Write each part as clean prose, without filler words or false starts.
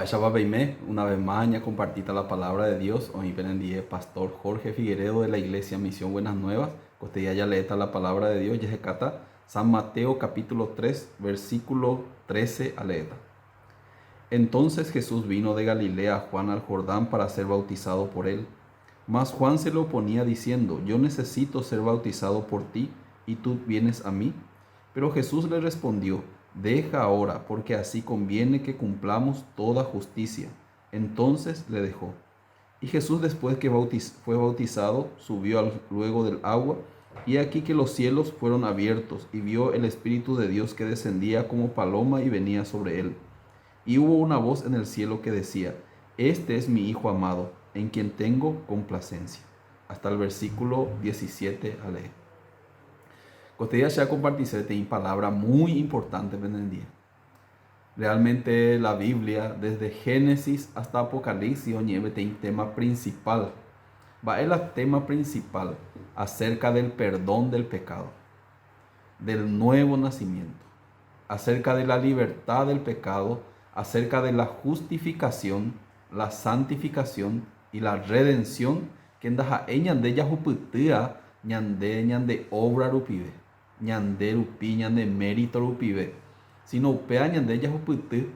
Beime, una vez más, ya compartita la palabra de Dios. Hoy aprendí Pastor Jorge Figueredo de la Iglesia Misión Buenas Nuevas. Costilla ya leeta la palabra de Dios. Yehecata, San Mateo capítulo 3, versículo 13 a leeta. Entonces Jesús vino de Galilea a Juan al Jordán para ser bautizado por él. Mas Juan se lo oponía diciendo: Yo necesito ser bautizado por ti, y tú vienes a mí. Pero Jesús le respondió: Deja ahora, porque así conviene que cumplamos toda justicia. Entonces le dejó. Y Jesús, después que fue bautizado, subió luego del agua, y aquí que los cielos fueron abiertos, y vio el Espíritu de Dios que descendía como paloma y venía sobre él. Y hubo una voz en el cielo que decía: Este es mi Hijo amado, en quien tengo complacencia. Hasta el versículo 17 a leer. Gostaria de compartir tem palabra muy importante en el día. Realmente la Biblia, desde Génesis hasta Apocalipsis, tem tema principal. Va el tema principal acerca del perdón del pecado, del nuevo nacimiento, acerca de la libertad del pecado, acerca de la justificación, la santificación y la redención que ñande yahuputia ñande obra rupive, ñande rupi ñande mérito rupive, sino upea ñande yahuputi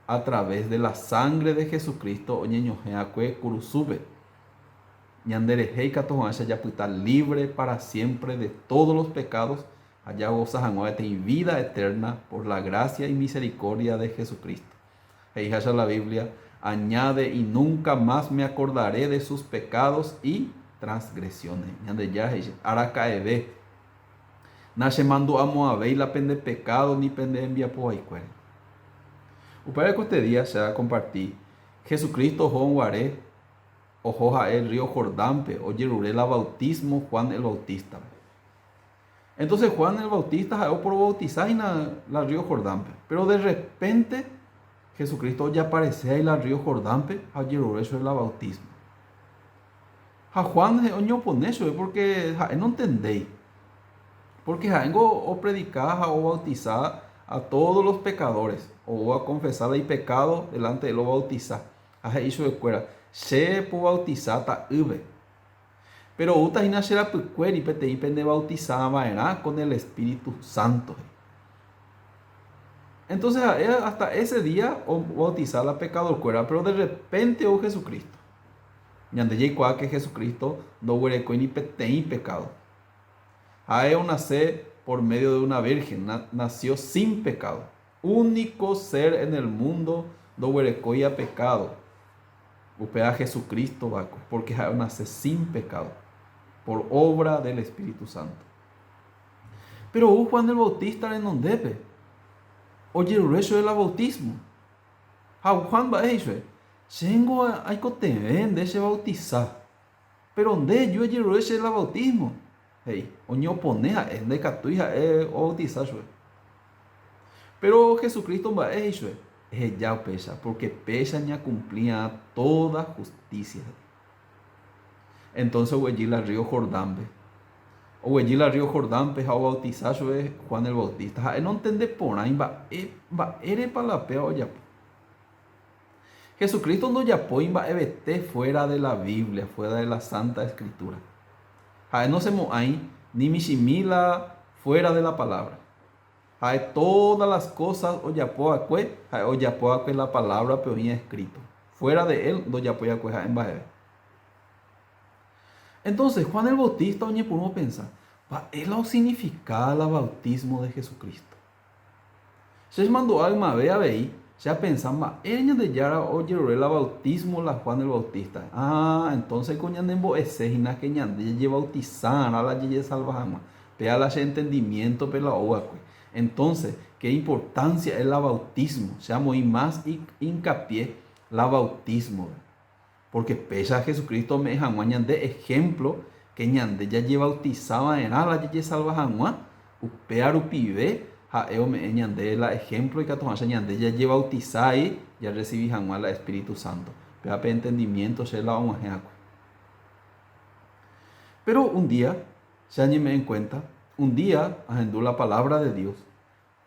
a través de la sangre de Jesucristo oñeñojeacue curusube. Ñanderejei katohansha yaputa libre para siempre de todos los pecados. Allá goza en vida eterna por la gracia y misericordia de Jesucristo. Ahí la Biblia añade: y nunca más me acordaré de sus pecados y transgresiones. Ñande ya aracaebe. Nace mando amo a ver la pende pecado ni pende envía por ahí cuere. Upare que este día se va a compartir Jesucristo Juan Guaré o Joja el río Jordánpe o Yeruré la bautismo Juan el Bautista. Entonces Juan el Bautista por bautizar en la río Jordánpe, pero de repente Jesucristo ya aparecía en la río Jordánpe a Yeruré sobre la bautismo. A Juan no pone eso porque no entendéis. Porque vengo o predicar o bautizar a todos los pecadores o a confesar el pecado delante de lo bautizar. A eso de cuera se puede bautizar ta ube. Pero uta ina será pecueri pete pende bautizar maera con el Espíritu Santo. Entonces hasta ese día o bautizar la pecador cuera, pero de repente o Jesucristo. Ñande yekua que Jesucristo no huele ni pete pecado. Aeo nace por medio de una virgen, nació sin pecado. Único ser en el mundo do huerecoya pecado. Upea Jesucristo vaco, porque Aeo nace sin pecado, por obra del Espíritu Santo. Pero Juan el Bautista en donde debe. Oye, el resto del bautismo. Juan va a decir: Chengo hay que te vende ese bautizar. Pero donde yo el resto del bautismo. Hey, oño poneja es de catuija o bautizar. Pero Jesucristo va a decir: ya pesa, porque pesa ya cumplía toda justicia. Entonces huellí la río Jordán. O huellí la río Jordán a bautizar Juan el Bautista. No entiende por ahí va ere para la pea o ya. Jesucristo no ya va a vete fuera de la Biblia, fuera de la Santa Escritura. No se ahí ni misimila fuera de la palabra. Todas las cosas o ya puede la palabra pero ya escrito. Fuera de él no ya puede en baje. Entonces Juan el Bautista oye podemos pensar, él no significa el bautismo de Jesucristo. Se mandó alma ve a ver, ya pensaba, ella de Yara oye el bautismo la Juan el Bautista. Entonces con ñandembo ese hina que ñande bautizar a la yeye salvajama, pea la entendimiento pela oa. Entonces, qué importancia es el bautismo, sea muy más hincapié la bautismo. Porque pesa a Jesucristo me jamuañan de ejemplo que ñande ya lleva bautizaba en la yeye salvajama, upea rupive. Eo me ñande la ejemplo y que tomas ñande ya lleva bautizar y ya recibí jamás la Espíritu Santo. Pea pe entendimiento se la vamos a. Pero un día, se me en cuenta, un día agendó la palabra de Dios.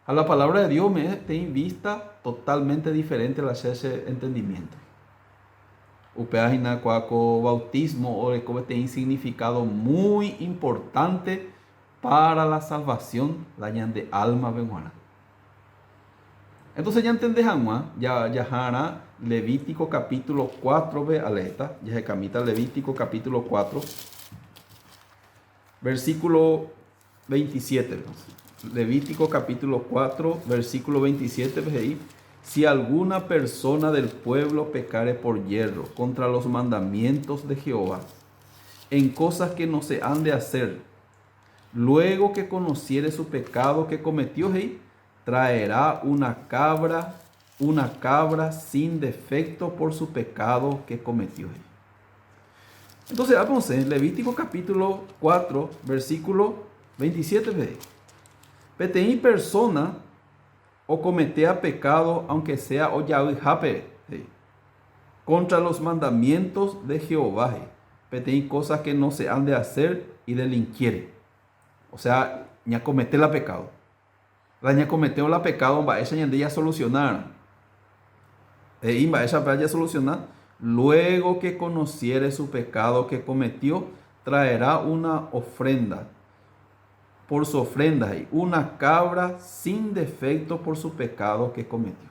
A la palabra de Dios me tiene vista totalmente diferente a ese entendimiento. Upeajina cuaco bautismo o de tiene significado muy importante para la salvación la de alma benjuana. Entonces ya entendemos, ya jara Levítico capítulo 4 ve aleta, ya se camita Levítico capítulo 4, versículo 27. Levítico capítulo 4, versículo 27, ve ahí. Si alguna persona del pueblo pecare por yerro contra los mandamientos de Jehová, en cosas que no se han de hacer, luego que conociere su pecado que cometió, traerá una cabra sin defecto por su pecado que cometió. Entonces, vamos a Levítico capítulo 4, versículo 27. Petei persona o cometea pecado, aunque sea o yavijape, contra los mandamientos de Jehová. Petei cosas que no se han de hacer y delinquiere. O sea, ya comete la pecado. La cometió la pecado, va esa ya solucionar. Va esa ya solucionar. Luego que conociere su pecado que cometió, traerá una ofrenda. Por su ofrenda, una cabra sin defecto por su pecado que cometió.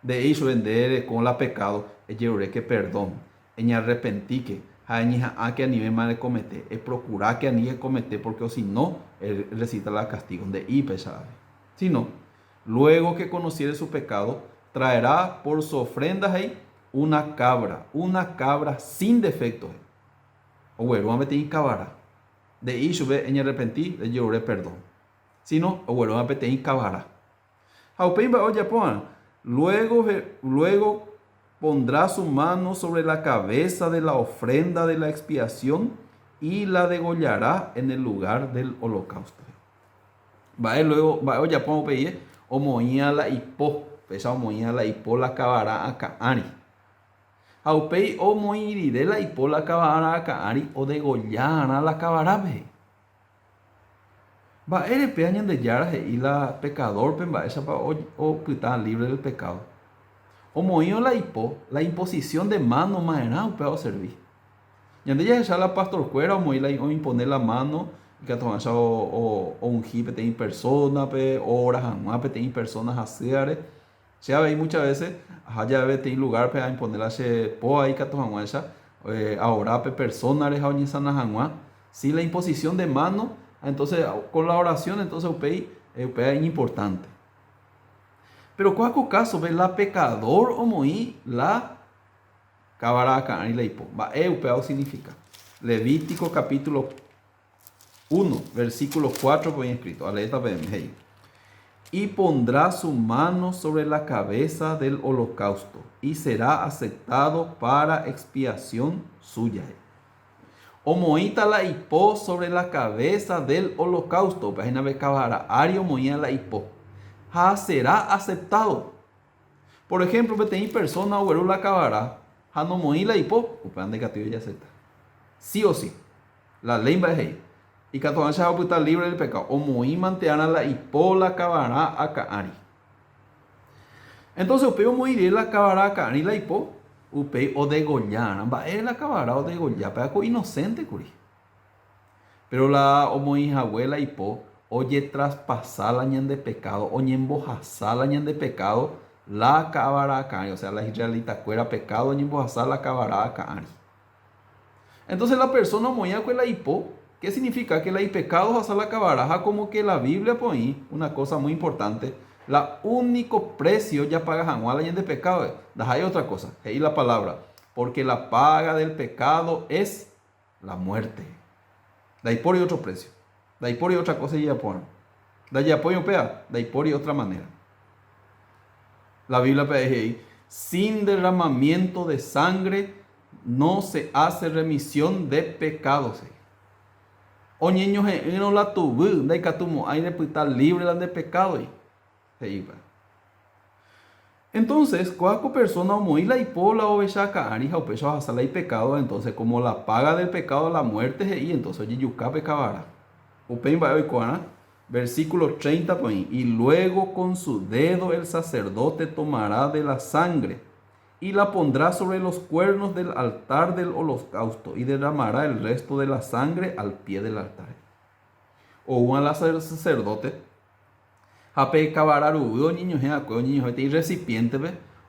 De hecho, vender con la pecado, ella que perdón, ella arrepentí que a que a nivel mal comete, es procurar que a nivel comete, porque si no, él recita la castigo de pesar. Si no, luego que conociere su pecado, traerá por su ofrenda una cabra sin defecto. O bueno, vamos a meter en cabara. De hecho, en arrepentí, le lloré perdón. Si no, o bueno, vamos a meter en cabara. Luego pondrá su mano sobre la cabeza de la ofrenda de la expiación y la degollará en el lugar del holocausto. Luego, ya pongo pedir, o moía la hipó, pesa o moía la hipó la acabará a caari. Aupei o moiré la hipó la acabará a caari o degollará la acabará ve. Va a peañan de yara y la pecador pemba esa pa o putan libre del pecado. O moío la imposición de mano maera un pedo servir. Y ande ya la pastor cuera o moí o imponer la mano que toman o un hipe en persona pe horas anual pe en personas hacer. Se ve muchas veces allá ve en lugar pe a imponer ese po ahí que toman esa ahora pe personas les a sanas anual. Si la imposición de mano, entonces con la oración entonces upei es importante. Pero ¿cuál es el caso? ¿Ve la pecador o moí la cabaraca y la hipo? Va, upeo significa. Levítico capítulo 1, versículo 4, voy escrito. Aleta hey. Y pondrá su mano sobre la cabeza del holocausto y será aceptado para expiación suya. O moíta la hipo sobre la cabeza del holocausto. Página de cabara. Ario moía la hipo. Será aceptado. Por ejemplo, hay persona o la acabará, no moí la hipo, upan de gatillo ya acepta. Sí o sí. La ley va a ir. Y catoan se va a estar libre del pecado. O moí manteana la hipo la acabará a caari. Entonces, upeo moiré la acabará a caari la hipo, upeo o degollar. Va a la acabará o degollar. Pero inocente, curi. Pero la o moí abuela hipo. Oye, traspasar la ñan de pecado, oye, embojazar la ñan de pecado, la acabará acá. O sea, la israelita fuera pecado, oye, embojazar la acabará acá. Entonces la persona moía con la hipo, ¿qué significa? Que la pecado hasta la acabará, como que la Biblia pone una cosa muy importante. La único precio ya paga janual la ñan de pecado. Hay otra cosa, ahí la palabra, porque la paga del pecado es la muerte. De ahí por otro precio. De ahí por otra cosa y ya ponen. De ahí apoyo pea, de ahí por otra manera. La Biblia dice, sin derramamiento de sangre no se hace remisión de pecados. O niños no la tuve, de catumo, hay de estar libre de pecado. Entonces, cuando persona muy la hipola o bechaca, arija o pecho a hacer la pecado, entonces como la paga del pecado la muerte y entonces oye yuca pecabara. Upen va hoy cuana, Versículo 30, pues, y luego con su dedo el sacerdote tomará de la sangre y la pondrá sobre los cuernos del altar del holocausto y derramará el resto de la sangre al pie del altar. O un sacerdote, jape cabararu, o niños y recipiente,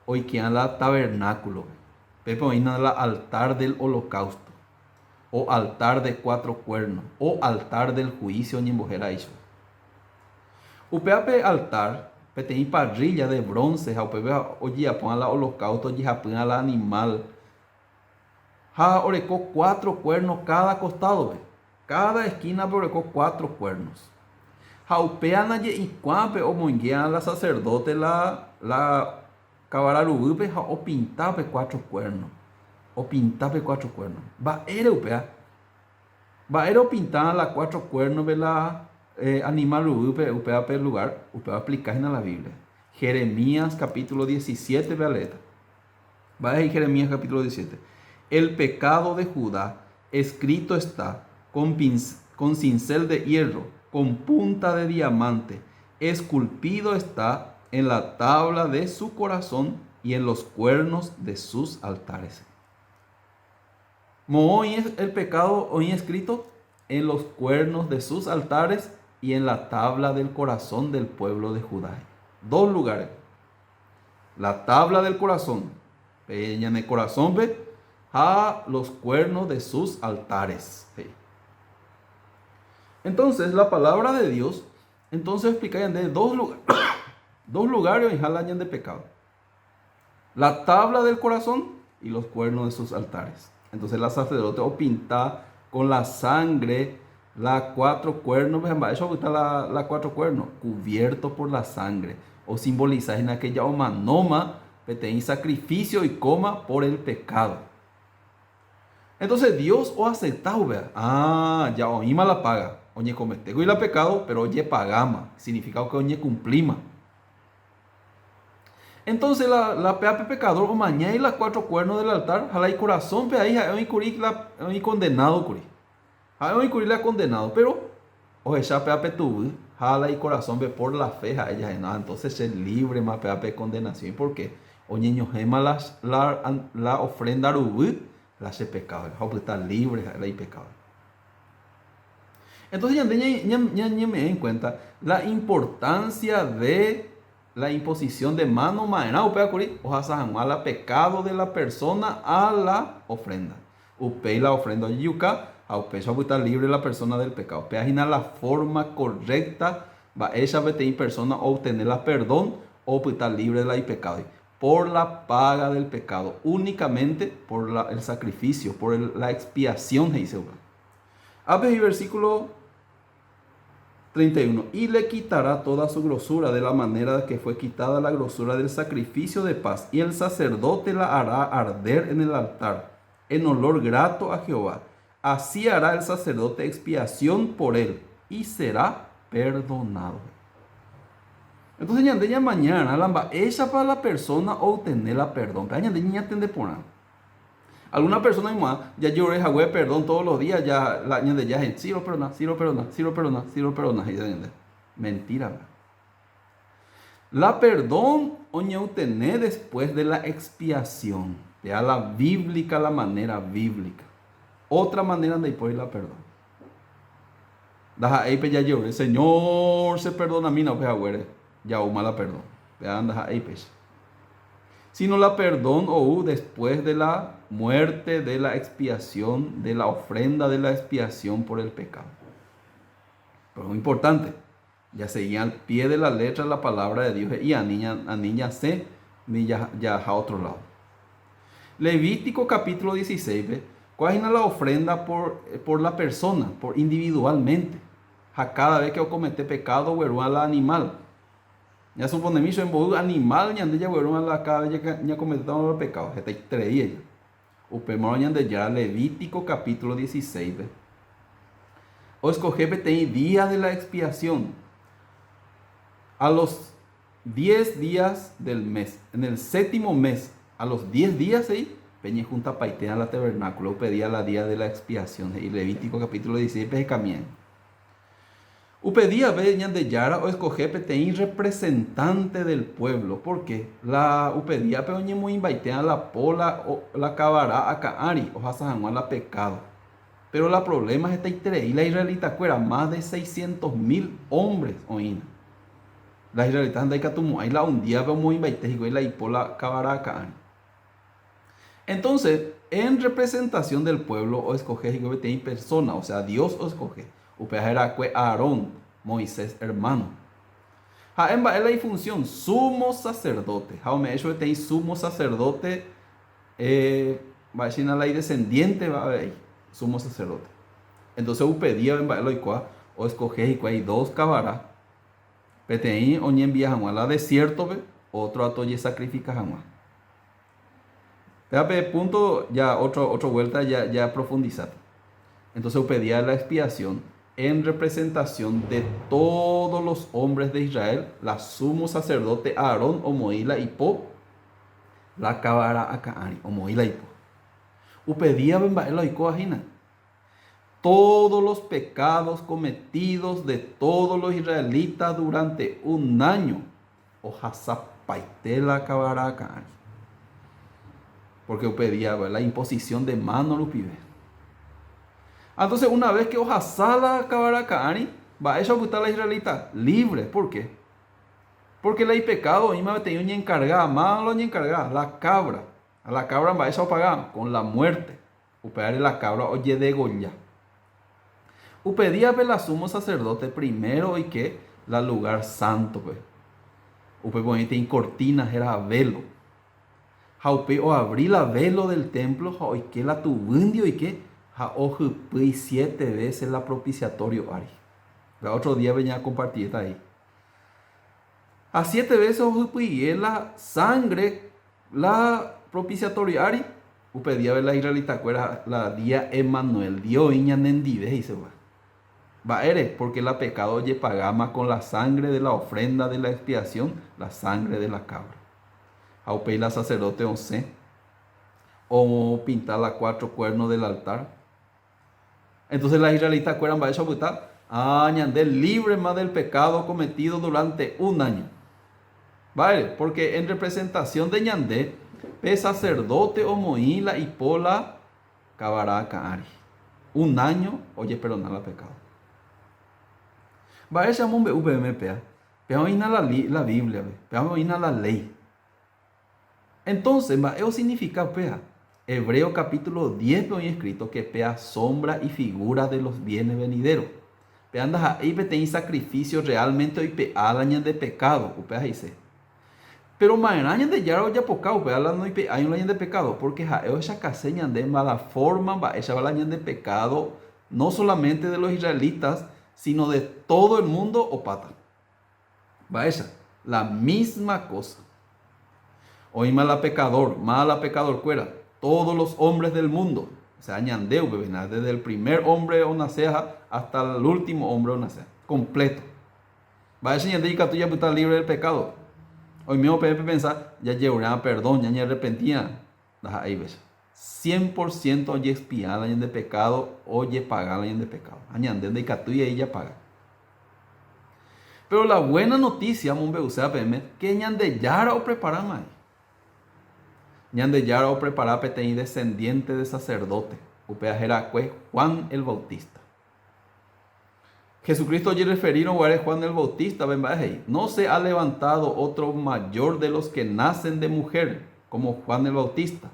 hoy quedan la tabernáculo, pepe hoy la altar del holocausto, o altar de 4 cuernos, o altar del juicio ni mujer eso. Upeape altar, petei parrilla de bronce, upeape oye apon la holocausto, oye apon la animal. Ha orecó 4 cuernos cada costado, ve. Cada esquina orecó 4 cuernos. Ha upeana y cuampe o monguean la sacerdote la cabararupe o pintape 4 cuernos. O pintape 4 cuernos. Va ere upea. Va ere o pintan la 4 cuernos de la animal upea per lugar, upea aplicar en la Biblia. Jeremías capítulo 17, vea letra. Va a Jeremías capítulo 17. El pecado de Judá escrito está con cincel de hierro, con punta de diamante, esculpido está en la tabla de su corazón y en los cuernos de sus altares. Hoy es el pecado hoy escrito en los cuernos de sus altares y en la tabla del corazón del pueblo de Judá. 2 lugares. La tabla del corazón, peña en el corazón, ve, a los cuernos de sus altares. Sí. Entonces, la palabra de Dios, entonces explicarían de 2 lugares, 2 lugares en jalañan de pecado. La tabla del corazón y los cuernos de sus altares. Entonces, la sacerdote o pinta con la sangre la 4 cuernos, eso está la 4 cuernos, cubierto por la sangre, o simboliza en aquella omanoma, en sacrificio y coma por el pecado. Entonces Dios o aceptado, vea, ya oíma la paga, oye cometego y la pecado, pero oye pagama, significa que oye cumplima. Entonces la peape pecador o mañana y las 4 cuernos del altar, jala y corazón pe ahí, hay condenado curi. Hay curi la condenado, pero o esa peape tu jala y corazón ve por la fe a ella, entonces es libre más peape condenación, porque oye niño gema la ofrenda rubu, la hace pecado, está libre la y pecado. Entonces ya me den cuenta la importancia de la imposición de mano maena o la pecado de la persona a la ofrenda. Upei la ofrenda yuca, a upei está libre la persona del pecado. Peagina la forma correcta, va esa vete persona obtener la perdón o está libre de la pecado. Por la paga del pecado, únicamente por el sacrificio, por la expiación, dice. Abre el versículo 31. Y le quitará toda su grosura de la manera que fue quitada la grosura del sacrificio de paz. Y el sacerdote la hará arder en el altar, en olor grato a Jehová. Así hará el sacerdote expiación por él y será perdonado. Entonces, ya mañana, la ella para la persona obtener la perdón. Ya tende por nada. Alguna persona más ya lloré a perdón todos los días, ya la año de ya es sí lo perdona. Mentira. La perdón oña obtener después de la expiación. Ya la bíblica, la manera bíblica. Otra manera de ir la perdón. Daja ya lloré, Señor se perdona a mí, no pues ya la perdón. Vean, daja sino la perdón después de la muerte, de la expiación, de la ofrenda de la expiación por el pecado. Pero muy importante, ya seguía al pie de la letra la palabra de Dios y a niña se, ni ya a otro lado. Levítico capítulo 16, ¿cuál es la ofrenda por la persona, por individualmente? A cada vez que yo comete pecado, o al animal. Ya suponemos en bodu animal ñande ya fueron a la cada ya cometieron los pecados. Está estreía ya. Upemaro ñande ya Levítico capítulo 16. O escoger día de la expiación. A los 10 días del mes. En el 7º mes. A los 10 días ahí. Peña junta paitea la tabernáculo. Pedía la día de la expiación. Y Levítico capítulo 16 es camino. Upedía veñan de Yara o escoger peteín representante del pueblo, porque la upedía peoñe muy invaitea la pola o la cabará a caari o hasajanguan la pecado. Pero la problema es esta y la israelita cuera más de 600.000 hombres oína. La israelita anda y catumo ahí la un día veo muy invaitea y la pola cabará a caari. Entonces, en representación del pueblo o escoger y peteín persona, o sea, Dios o escoge. Upejera que Aarón, Moisés hermano. Jaemba es la función sumo sacerdote. Jaume hecho que sumo sacerdote, va a decir la descendiente, va a ver sumo sacerdote. Entonces upedía en baelo y cuá, o escoger y cuá hay dos cabará. Peteín o ni envía jamás la desierto, otro atoye sacrifica jamás. Punto, ya otra vuelta, ya profundizar. Entonces upedía la expiación en representación de todos los hombres de Israel, la sumo sacerdote Aarón o Moila y Po, la cabara a Caari o Moila y Po. Upedía benbaelo y coajina. Todos los pecados cometidos de todos los israelitas durante un año, o hasapaite la cabara a Caari. Porque upedía la imposición de mano lo pide. Entonces, una vez que Ojasala acabará Kaani, va a ella a la israelita libre. ¿Por qué? Porque la pecado, y me tenía una encargada, más lo encargada, la cabra. A la cabra va a ella pagar con la muerte. Upear la cabra, oye de Goya. Upedía ver la sumo sacerdote primero y que la lugar santo, pues. Upe bonita en cortinas era velo. Jaupe o abrí la velo del templo, y que la tubundio y que. Y 7 veces la propiciatorio Ari. El otro día venía a compartir esta ahí. A 7 veces y la sangre, la propiciatorio Ari. Upedía ver la israelita cuera la día Emmanuel. Dio iña nendide y se va. Va eres porque la pecado oye pagama con la sangre de la ofrenda de la expiación, la sangre de la cabra. Aupe la sacerdote 11. O pintar la 4 cuernos del altar. Entonces la israelita cueran va a shabutar añadir libre más del pecado cometido durante un año. ¿Vale? Porque en representación de ñandé, pe sacerdote o moíla y pola cabará caari. Un año, oye, perdonar la pecado. ¿Vale? Llamón VMPA. Pero oína la Biblia, pero oína la ley. Entonces, eso significa, pea. Hebreo capítulo 10 lo he escrito que pea sombra y figura de los bienes venideros. Pe andas ahí pe sacrificio realmente hoy pe alañan de pecado, upea dice. Pero mañana de yaro ya pocao, pe hablando pe hay un de pecado, porque esa caseña de mala forma va esa alañan de pecado no solamente de los israelitas, sino de todo el mundo o pata. Va esa, la misma cosa. Hoy mala pecador cuera. Todos los hombres del mundo, o sea, ñandeu, desde el primer hombre o naceja hasta el último hombre o naceja, completo. Va a decir que tú ya estás libre del pecado. Hoy mismo pensar, ya llevará perdón, ya arrepentía. Ahí ves. 100% oye expiar la de pecado, oye pagar la de pecado. Añande de que tú y ella paga. Pero la buena noticia, que ñande ya o preparar más. Ñande Yara o preparar peteí descendiente de sacerdote. Upea Jeracue Juan el Bautista. Jesucristo allí referido a Juan el Bautista. No se ha levantado otro mayor de los que nacen de mujer, como Juan el Bautista.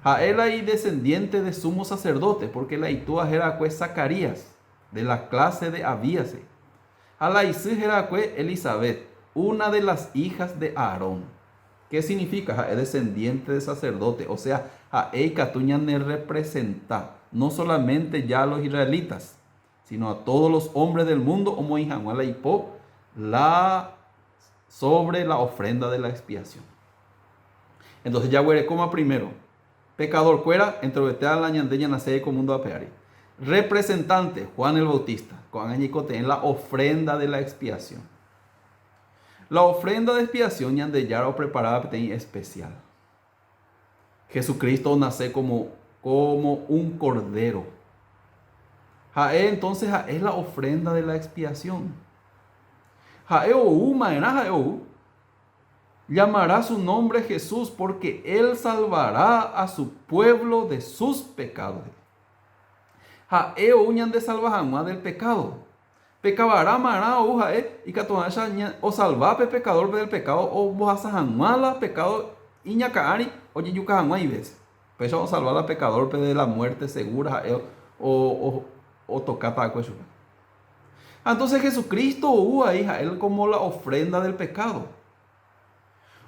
A él hay descendiente de sumo sacerdote, porque la itúa Jeracue Zacarías, de la clase de Abíase. A la isú Jeracue Elizabeth, una de las hijas de Aarón. ¿Qué significa? Es descendiente de sacerdote. O sea, a Eikatuña ne representa no solamente ya a los israelitas, sino a todos los hombres del mundo, como Ijanuela y Po, sobre la ofrenda de la expiación. Entonces, ya huere coma primero. Pecador cuera, entrovetea la ñandeña nace como mundo apeari. Representante, Juan el Bautista, con añicote en la ofrenda de la expiación. La ofrenda de expiación de Yara o preparada especial. Jesucristo nace como un cordero. Jae entonces es la ofrenda de la expiación. Jae ou maena jae ou. Llamará su nombre Jesús porque él salvará a su pueblo de sus pecados. Jae ou ñan de salvahamá del pecado. Pecabará mará ou jae y catoacha o salvape pecador del pecado o bojasahamá la pecado y ñacaari o yeyucahamá y ves. Pues vamos a salvar al pecador de la muerte segura jae o tocata a cuello. Entonces Jesucristo hubo ahí a él como la ofrenda del pecado.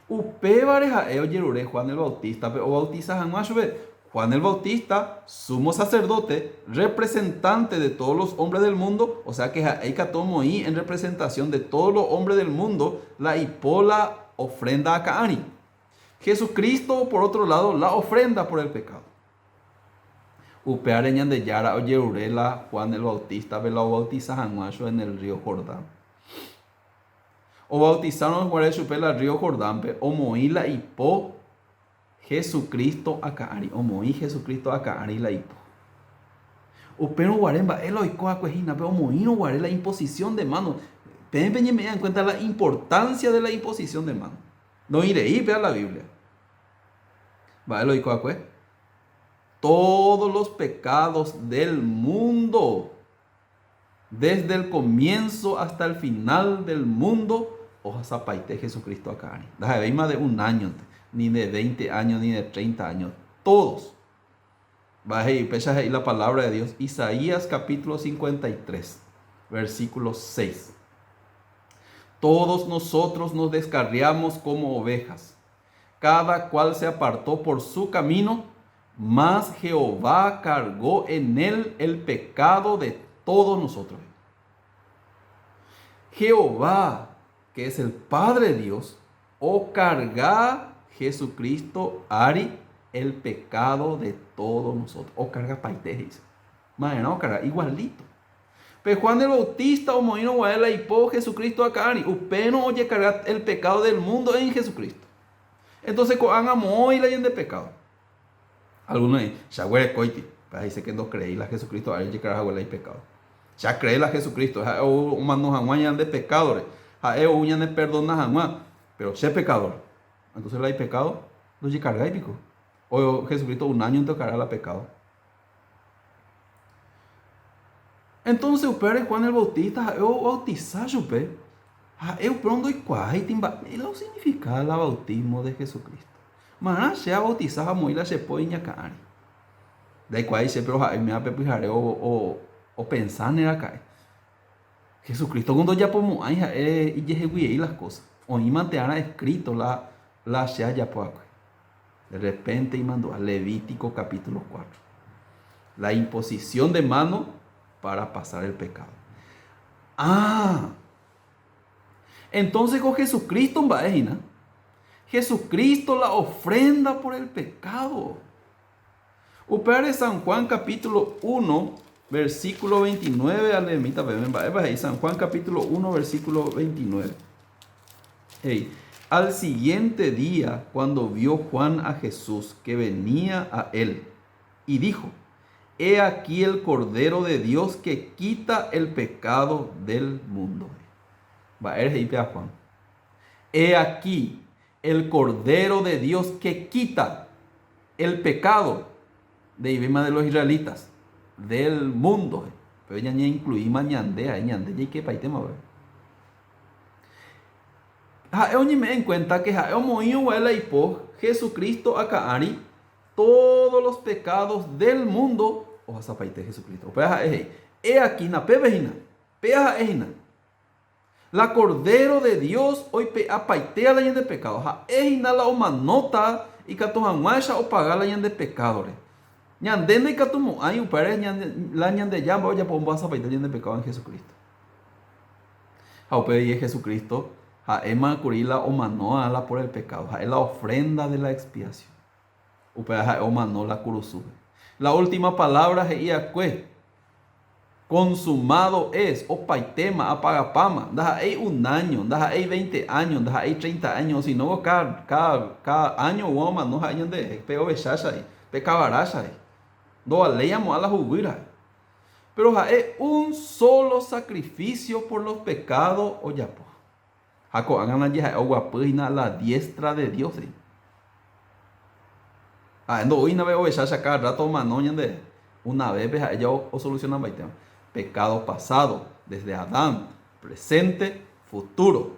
Upébare a él yerure Juan el Bautista, o bautiza Juan el Bautista, sumo sacerdote, representante de todos los hombres del mundo, o sea que hay que tomo ahí en representación de todos los hombres del mundo, la hipola ofrenda a Caani. Jesucristo, por otro lado, la ofrenda por el pecado. Upeare ñan de Yara o Yerurela, Juan el Bautista, vela o bautizaban en el río Jordán. O bautizaron en el río Jordán, o moíla y po Jesucristo a Caari, o moí Jesucristo a Caari la hipo. Upero guaremba, el oico a cuejina, pero moí no guare la imposición de mano. Peñe me dan cuenta la importancia de la imposición de mano. No iré y vea la Biblia. Va el oico a cuejina. Todos los pecados del mundo, desde el comienzo hasta el final del mundo, ojalá paite Jesucristo acá. Hay más de un año, ni de 20 años, ni de 30 años. Todos. Va a ir la palabra de Dios. Isaías capítulo 53, versículo 6. Todos nosotros nos descarriamos como ovejas. Cada cual se apartó por su camino. Mas Jehová cargó en él el pecado de todos nosotros. Jehová, que es el Padre Dios, o carga Jesucristo Ari el pecado de todos nosotros. O carga paitejes. Mañana o carga igualito. Pero Juan el Bautista o Moino Guadela y po Jesucristo acá Ari. Upeno oye cargar el pecado del mundo en Jesucristo. Entonces, coan amo y la de pecado. Algunos dicen, ya huele coiti. Dice que no creí la Jesucristo, a él llegará a huele y pecado. Ya creí la Jesucristo, o manos aguañan de pecadores, a él uñan de perdonas aguañan, pero sé pecador. Entonces la hay pecado, no llegará y pico. O Jesucristo un año tocará la pecado. Entonces, upere Juan el Bautista, eu bautizar, upe, eu pronto y cuai, timba, lo significa el bautismo de Jesucristo. Mas se bautizar a moila se pone ñacari. De cual se pero me ha pepijare o pensar en acá. Jesucristo cuando ya podemos y y las cosas. O y mantener escrito la sea ya por acá. De repente y mandó a Levítico capítulo 4. La imposición de mano para pasar el pecado. Entonces con Jesucristo en vaina. Jesucristo la ofrenda por el pecado. Upere San Juan capítulo 1, versículo 29. San Juan capítulo 1, versículo 29. Al siguiente día, cuando vio Juan a Jesús que venía a él, y dijo, he aquí el Cordero de Dios que quita el pecado del mundo. Juan. He aquí el Cordero de Dios que quita el pecado de Ibema de los israelitas, del mundo. Pero ya incluí mañandea, ñande, y que paitema, me en cuenta que Jesucristo acaari todos los pecados del mundo, o zapaite Jesucristo. He aquí na pebejina, peja ejina. La Cordero de Dios hoy apaitea la de pecado. Ejina la omanota y catojamuasha o pagar la de pecadores. Ñandende y catumo hay un pare la ñande ya voy a poner a zapaitea de pecado en Jesucristo. Jaupe y Jesucristo ema curila omanoa la por el pecado. Es la ofrenda de la expiación. Upea omano la curusube. La última palabra es iacue. Consumado es, o paitema, apagapama, daja hay un año, daja hay 20 años, daja hay 30 años, si no cada año uoma no hay de peo bechasha, pecabaracha, do aleamos a la jubira. Pero es un solo sacrificio por los pecados, o ya pues. Jaco hagan allí a la diestra de Dios. No hoy una vez o ya cada rato manoñan de una vez ella o solucionan el tema. Pecado pasado, desde Adán, presente, futuro,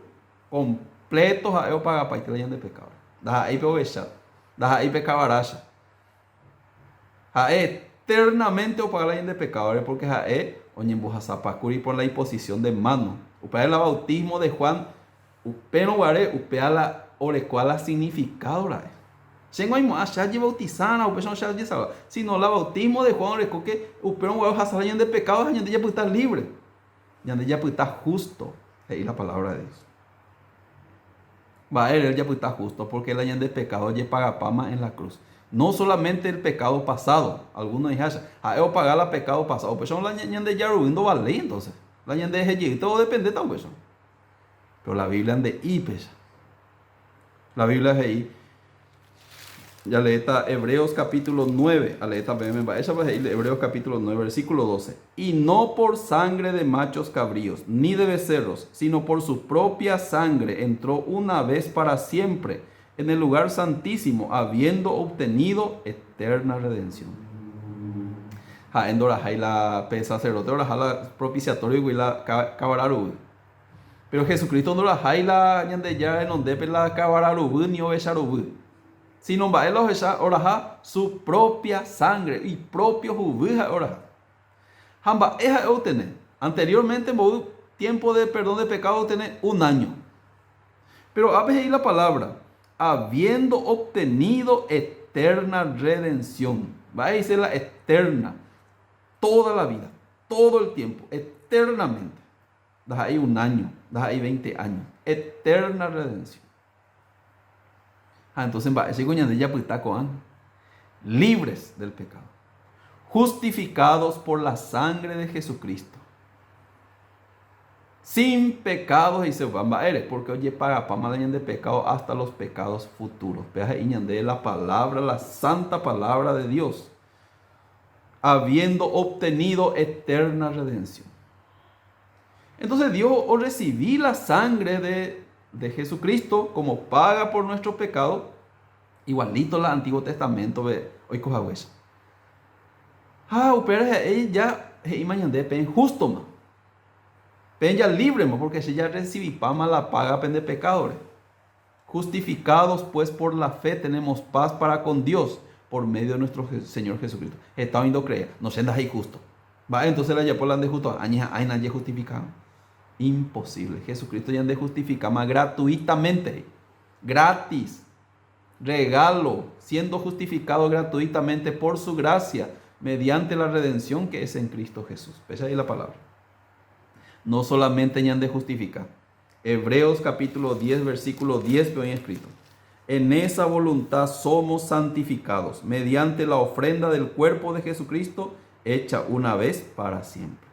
completos a ellos para pagar de pecado. Da ahí peo echar, da ahí pecabarasha. Eternamente o pagar de pecadores porque oye en Bujasapacuri por la imposición de mano. Upea el bautismo de Juan, upeno guare, upea la orecuala significado la Chengo hay más ya bautizana o persona ya sabe sino la bautismo de Juan oreco que upero guare hasar de pecado ya ya puede estar libre ya puede estar justo ahí la palabra de Dios va a él ya puede estar justo porque el año de pecado ya paga pama en la cruz. No solamente el pecado pasado, algunos dicen, yo pagar el pecado pasado, pues son la ñan de Yarubindo vale, entonces, la ñan de Jeji, todo depende de eso. Pero la Biblia de Ipes, la Biblia es ahí, ya le está Hebreos capítulo 9, a leer también, esa va a ir Hebreos capítulo 9, versículo 12. Y no por sangre de machos cabríos, ni de becerros, sino por su propia sangre entró una vez para siempre en el lugar santísimo, habiendo obtenido eterna redención. Endora la sacerdote, la propiciatorio y la cabararu. Pero Jesucristo no la la ñande ya en donde la cabararu ni ovecharu. Sino va a ovecha su propia sangre y propio jubuja oraja. Hamba eja obtener. Anteriormente tiempo de perdón de pecado tener un año. Pero a veces la palabra habiendo obtenido eterna redención. Va a decir la eterna. Toda la vida, todo el tiempo, eternamente. Da ahí un año, da ahí 20 años. Eterna redención. Entonces va a decir ya pues está con libres del pecado. Justificados por la sangre de Jesucristo. Sin pecados y se van a eres porque oye paga para de pecado hasta los pecados futuros. Peja de la palabra, la santa palabra de Dios, habiendo obtenido eterna redención. Entonces Dios o recibí la sangre de Jesucristo como paga por nuestro pecado, igualito el Antiguo Testamento hoy coja huesa. Pero ella imañande pen justo más. Pen ya libre, porque si ya recibí pama la paga pen de pecadores. Justificados pues por la fe tenemos paz para con Dios por medio de nuestro Señor Jesucristo. Está viendo creer, no se anda ahí justo. Va, entonces la ya por la de justo, hay nadie justificado. Imposible. Jesucristo ya ande justificado gratuitamente. Gratis. Regalo, siendo justificado gratuitamente por su gracia, mediante la redención que es en Cristo Jesús. Esa ahí la palabra. No solamente ya de justificar. Hebreos capítulo 10, versículo 10 que hoy escrito. En esa voluntad somos santificados mediante la ofrenda del cuerpo de Jesucristo hecha una vez para siempre.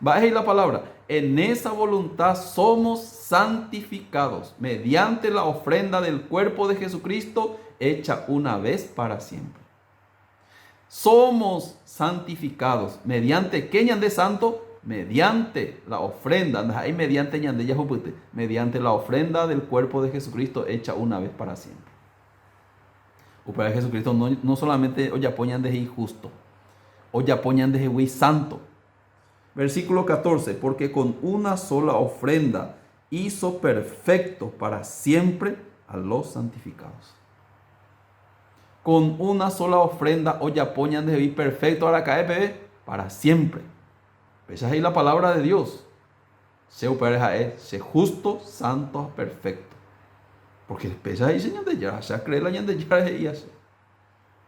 Va a ir la palabra. En esa voluntad somos santificados mediante la ofrenda del cuerpo de Jesucristo hecha una vez para siempre. Somos santificados mediante ¿qué ñande santo? Mediante la ofrenda, ahí mediante ñande yahupute, mediante la ofrenda del cuerpo de Jesucristo hecha una vez para siempre. O para Jesucristo no solamente hoy apoyan de justo, hoy apoyan de santo. Versículo 14, porque con una sola ofrenda hizo perfecto para siempre a los santificados. Con una sola ofrenda hoy apoyan de vivir perfecto a la KPB para siempre. Esa es ahí la palabra de Dios. Se justo, santo, perfecto. Porque pesa ahí señor de ya, se cree la de ya y así.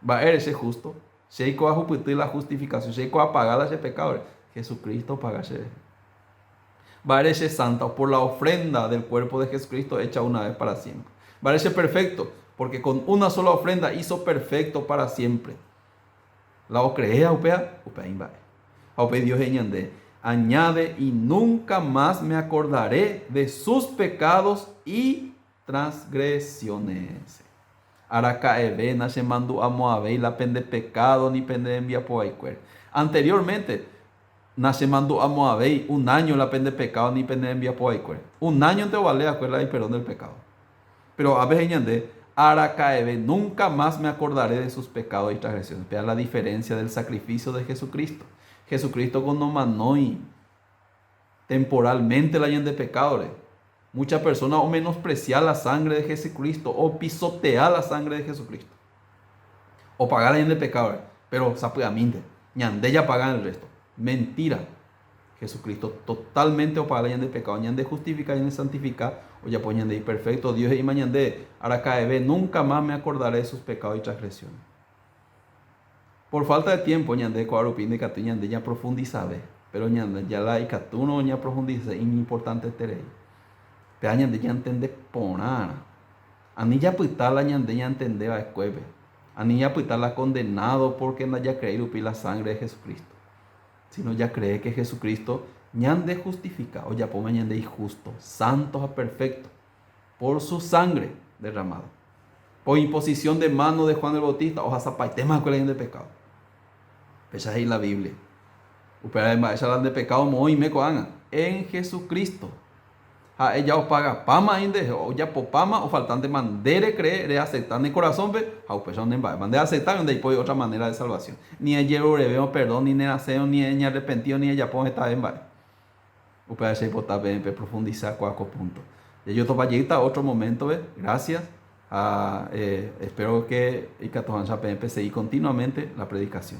Va a ser justo. Si hay que ajuputir la justificación, si hay que apagar ese pecado, Jesucristo paga ese. Va a ser santo por la ofrenda del cuerpo de Jesucristo hecha una vez para siempre. Va a ser perfecto. Porque con una sola ofrenda hizo perfecto para siempre. La ocrea, upea invade. Aunque Dios añade y nunca más me acordaré de sus pecados y transgresiones. Aracaebe nace mando amo a la pende pecado ni pende envía por. Anteriormente nace mando amo a ver un año la pende pecado ni pende envía por ahí. Un año te vale acuerda y perdón del pecado. Pero a veces ñande, aracaebe, nunca más me acordaré de sus pecados y transgresiones. Vea la diferencia del sacrificio de Jesucristo. Jesucristo con no manoi temporalmente la hayan de pecadores. Muchas personas o menospreciar la sangre de Jesucristo o pisotear la sangre de Jesucristo. O pagar la hayan de pecadores. Pero sapudamente, ñande ya pagan el resto. Mentira. Jesucristo totalmente o pagar la hayan de pecado, ñan de justificar y de santificar, o ya ponían de perfecto Dios y mañana de aracaebe, nunca más me acordaré de sus pecados y transgresiones. Por falta de tiempo, ñan de coarupín de catu, ñan de ya profundizave, pero ñan ya la icatuno ña profundiza, importante terei. Pero ñan de ya entende ponar. Ani ya pitala ñan de ya entende a escueve. Ani ya pitala condenado porque no ya creer upí la sangre de Jesucristo. Sino ya cree que Jesucristo ñande justifica, o ya pome ñande injusto, santos a perfecto, por su sangre derramada. Por imposición de mano de Juan el Bautista, o zapaitema con de pecado. Esa es la Biblia. Upera además, esa de pecado muy me coana. En Jesucristo. A ella os paga pama inde, o ya popama, o faltante mandere creer, de aceptar en corazón, ve, a upera no embae. Mande aceptar, donde hay otra manera de salvación. Ni el llevo reveo perdón, ni naceo, ni el arrepentido, ni ella pone esta en bae. Upera se botar bien, profundizar cuaco punto. Y yo topa llegar otro momento, ve. Gracias. Espero que y seguir continuamente la predicación.